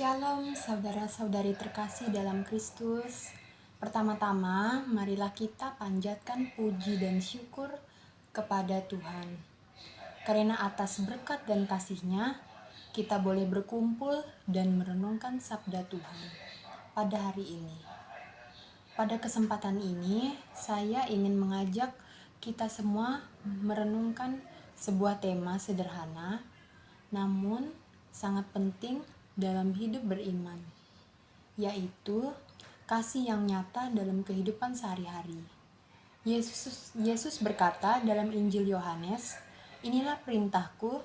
Shalom saudara-saudari terkasih dalam Kristus. Pertama-tama, marilah kita panjatkan puji dan syukur kepada Tuhan. Karena atas berkat dan kasih-Nya, kita boleh berkumpul dan merenungkan sabda Tuhan pada hari ini. Pada kesempatan ini, saya ingin mengajak kita semua merenungkan sebuah tema sederhana, namun sangat penting dalam hidup beriman, yaitu kasih yang nyata dalam kehidupan sehari-hari. Yesus berkata dalam Injil Yohanes, "Inilah perintahku,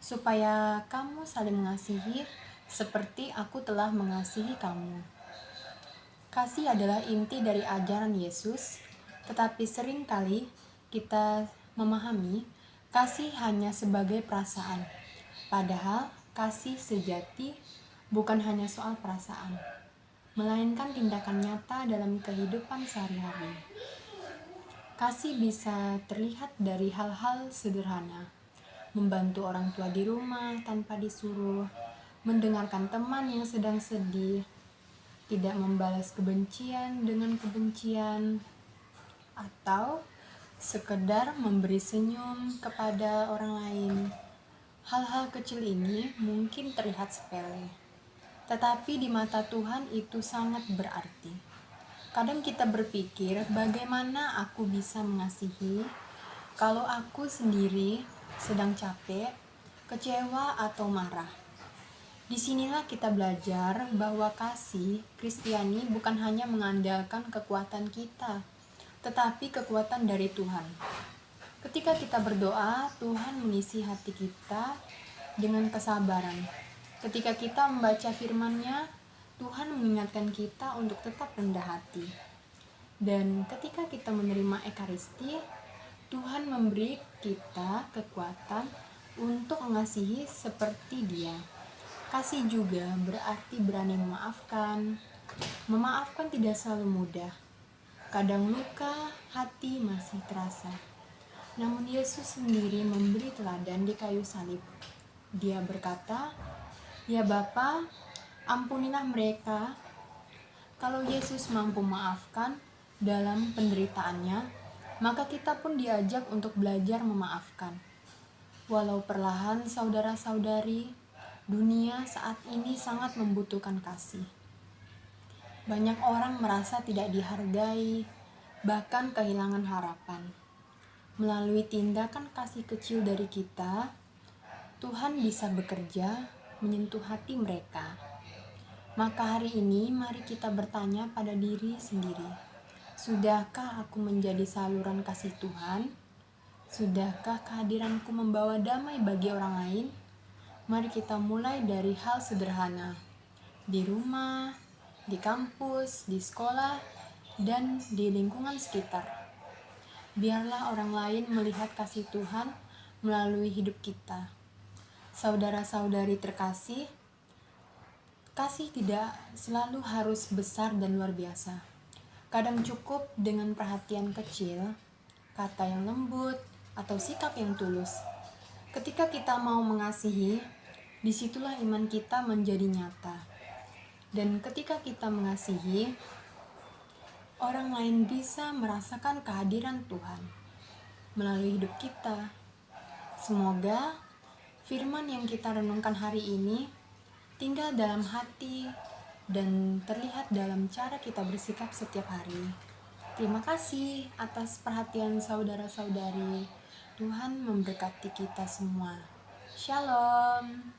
supaya kamu saling mengasihi seperti aku telah mengasihi kamu." Kasih adalah inti dari ajaran Yesus, tetapi seringkali kita memahami kasih hanya sebagai perasaan. Padahal kasih sejati bukan hanya soal perasaan, melainkan tindakan nyata dalam kehidupan sehari-hari. Kasih bisa terlihat dari hal-hal sederhana, membantu orang tua di rumah tanpa disuruh, mendengarkan teman yang sedang sedih, tidak membalas kebencian dengan kebencian, atau sekedar memberi senyum kepada orang lain. Hal-hal kecil ini mungkin terlihat sepele, tetapi di mata Tuhan itu sangat berarti. Kadang kita berpikir, bagaimana aku bisa mengasihi kalau aku sendiri sedang capek, kecewa, atau marah. Disinilah kita belajar bahwa kasih Kristiani bukan hanya mengandalkan kekuatan kita, tetapi kekuatan dari Tuhan. Ketika kita berdoa, Tuhan mengisi hati kita dengan kesabaran. Ketika kita membaca firman-Nya, Tuhan mengingatkan kita untuk tetap rendah hati. Dan ketika kita menerima Ekaristi, Tuhan memberi kita kekuatan untuk mengasihi seperti Dia. Kasih juga berarti berani memaafkan. Memaafkan tidak selalu mudah. Kadang luka hati masih terasa. Namun Yesus sendiri memberi teladan di kayu salib. Dia berkata, "Ya Bapa, ampunilah mereka." Kalau Yesus mampu memaafkan dalam penderitaannya, maka kita pun diajak untuk belajar memaafkan. Walau perlahan, saudara-saudari, dunia saat ini sangat membutuhkan kasih. Banyak orang merasa tidak dihargai, bahkan kehilangan harapan. Melalui tindakan kasih kecil dari kita, Tuhan bisa bekerja menyentuh hati mereka. Maka hari ini mari kita bertanya pada diri sendiri, sudahkah aku menjadi saluran kasih Tuhan? Sudahkah kehadiranku membawa damai bagi orang lain? Mari kita mulai dari hal sederhana, di rumah, di kampus, di sekolah, dan di lingkungan sekitar. Biarlah orang lain melihat kasih Tuhan melalui hidup kita. Saudara-saudari terkasih, kasih tidak selalu harus besar dan luar biasa. Kadang cukup dengan perhatian kecil, kata yang lembut, atau sikap yang tulus. Ketika kita mau mengasihi, disitulah iman kita menjadi nyata. Dan ketika kita mengasihi, orang lain bisa merasakan kehadiran Tuhan melalui hidup kita. Semoga firman yang kita renungkan hari ini tinggal dalam hati dan terlihat dalam cara kita bersikap setiap hari. Terima kasih atas perhatian saudara-saudari. Tuhan memberkati kita semua. Shalom.